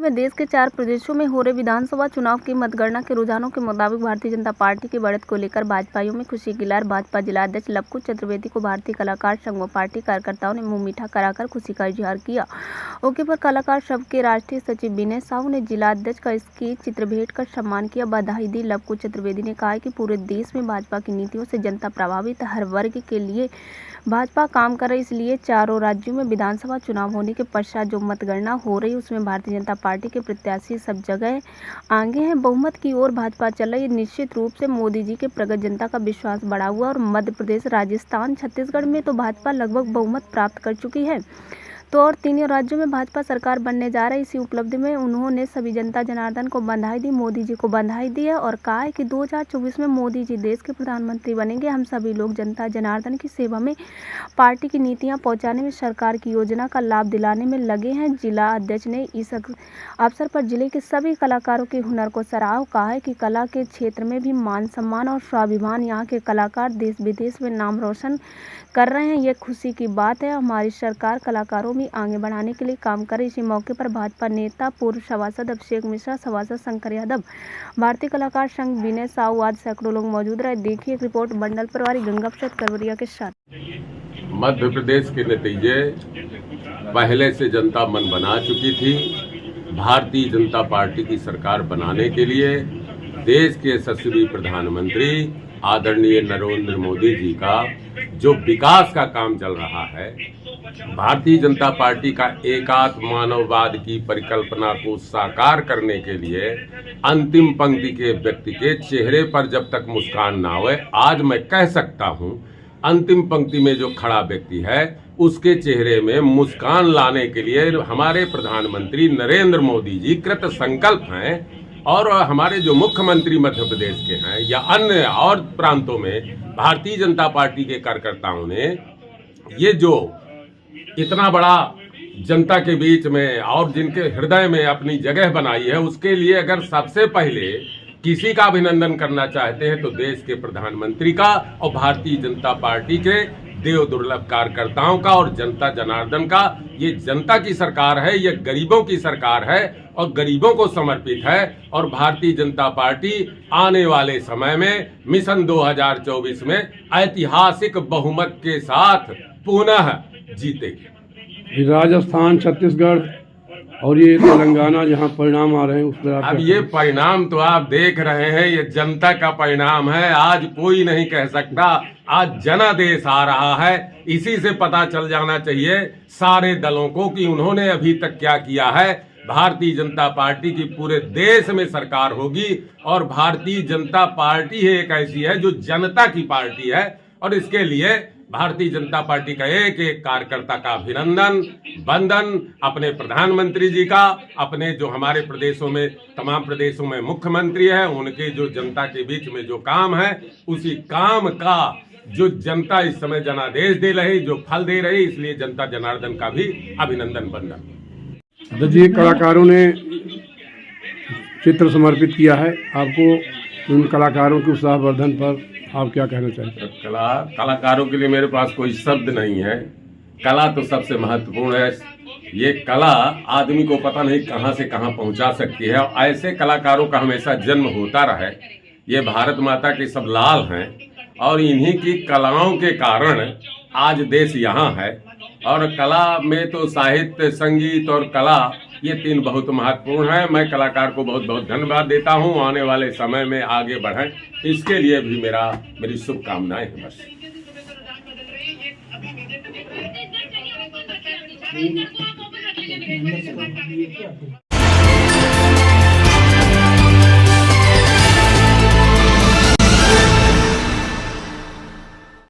में देश के 4 प्रदेशों में हो रहे विधानसभा चुनाव की मतगणना के रुझानों के मुताबिक भारतीय जनता पार्टी की बढ़त को लेकर भाजपाइयों में खुशी की लहर। भाजपा जिला अध्यक्ष लवकुश चतुर्वेदी को भारतीय कलाकार संघ व पार्टी कार्यकर्ताओं ने मुंह मीठा कराकर खुशी का इजहार किया। मौके पर कलाकार संघ के राष्ट्रीय सचिव विनय साहू ने जिला अध्यक्ष का स्केच चित्र भेंट कर सम्मान किया, बधाई दी। लवकुश चतुर्वेदी ने कहा कि पूरे देश में भाजपा की नीतियों से जनता प्रभावित, हर वर्ग के लिए भाजपा काम कर रही, इसलिए चारों राज्यों में विधानसभा चुनाव होने के पश्चात जो मतगणना हो रही उसमें भारतीय जनता पार्टी के प्रत्याशी सब जगह आगे हैं। बहुमत की ओर भाजपा चल रही। निश्चित रूप से मोदी जी के प्रगत जनता का विश्वास बढ़ा हुआ और मध्य प्रदेश, राजस्थान, छत्तीसगढ़ में तो भाजपा लगभग बहुमत प्राप्त कर चुकी है, तो और तीनों राज्यों में भाजपा सरकार बनने जा रही। इसी उपलब्धि में उन्होंने सभी जनता जनार्दन को बधाई दी, मोदी जी को बधाई दी है और कहा है कि 2024 में मोदी जी देश के प्रधानमंत्री बनेंगे। हम सभी लोग जनता जनार्दन की सेवा में, पार्टी की नीतियां पहुंचाने में, सरकार की योजना का लाभ दिलाने में लगे हैं। जिला अध्यक्ष ने इस अवसर पर जिले के सभी कलाकारों के हुनर को सराहा, कहा है कि कला के क्षेत्र में भी मान सम्मान और स्वाभिमान, यहाँ के कलाकार देश विदेश में नाम रोशन कर रहे हैं। ये खुशी की बात है। हमारी सरकार कलाकारों में आगे बढ़ाने के लिए काम करे। इसी मौके पर भाजपा नेता पूर्व सभासद अभिषेक मिश्रा, सभासद शंकर यादव, भारतीय कलाकार संघ विनय साहू आदि सैकड़ों लोग मौजूद रहे। देखिए एक रिपोर्ट मंडल प्रभारी गंगा प्रसाद करवरिया के साथ। मध्य प्रदेश के नतीजे पहले से जनता मन बना चुकी थी। भारतीय जनता पार्टी की सरकार बनाने के लिए देश के यशस्वी प्रधानमंत्री आदरणीय नरेंद्र मोदी जी का जो विकास का काम चल रहा है, भारतीय जनता पार्टी का एकात्म मानववाद की परिकल्पना को साकार करने के लिए अंतिम पंक्ति के व्यक्ति के चेहरे पर जब तक मुस्कान ना आए, आज मैं कह सकता हूं अंतिम पंक्ति में जो खड़ा व्यक्ति है उसके चेहरे में मुस्कान लाने के लिए हमारे प्रधानमंत्री नरेंद्र मोदी जी कृत संकल्प हैं। और हमारे जो मुख्यमंत्री मध्य प्रदेश के हैं या अन्य और प्रांतों में भारतीय जनता पार्टी के कार्यकर्ताओं ने ये जो इतना बड़ा जनता के बीच में और जिनके हृदय में अपनी जगह बनाई है, उसके लिए अगर सबसे पहले किसी का अभिनंदन करना चाहते हैं तो देश के प्रधानमंत्री का और भारतीय जनता पार्टी के देव दुर्लभ कार्यकर्ताओं का और जनता जनार्दन का। ये जनता की सरकार है, ये गरीबों की सरकार है और गरीबों को समर्पित है। और भारतीय जनता पार्टी आने वाले समय में मिशन 2024 में ऐतिहासिक बहुमत के साथ पुनः जीतेगी। राजस्थान, छत्तीसगढ़ और ये तेलंगाना जहां परिणाम आ रहे हैं उस पर अब ये परिणाम तो आप देख रहे हैं, ये जनता का परिणाम है। आज कोई नहीं कह सकता, आज जनादेश आ रहा है। इसी से पता चल जाना चाहिए सारे दलों को कि उन्होंने अभी तक क्या किया है। भारतीय जनता पार्टी की पूरे देश में सरकार होगी और भारतीय जनता पार्टी एक ऐसी है जो जनता की पार्टी है और इसके लिए भारतीय जनता पार्टी का एक एक कार्यकर्ता का अभिनंदन, वंदन, अपने प्रधानमंत्री जी का, अपने जो हमारे प्रदेशों में तमाम प्रदेशों में मुख्यमंत्री है उनके जो जनता के बीच में जो काम है उसी काम का जो जनता इस समय जनादेश दे रही, जो फल दे रही, इसलिए जनता जनार्दन का भी अभिनंदन, वंदन। जी, कलाकारों ने चित्र समर्पित किया है आपको, उन कलाकारों के उत्साहवर्धन पर आप क्या कहना चाहते हैं? कलाकारों के लिए मेरे पास कोई शब्द नहीं है। कला तो सबसे महत्वपूर्ण है। ये कला आदमी को पता नहीं कहां से कहां पहुंचा सकती है और ऐसे कलाकारों का हमेशा जन्म होता रहे। ये भारत माता के सब लाल हैं और इन्हीं की कलाओं के कारण आज देश यहाँ है। और कला में तो साहित्य, संगीत और कला ये तीन बहुत महत्वपूर्ण है। मैं कलाकार को बहुत बहुत धन्यवाद देता हूँ। आने वाले समय में आगे बढ़ें, इसके लिए भी मेरी शुभकामनाएं हैं। बस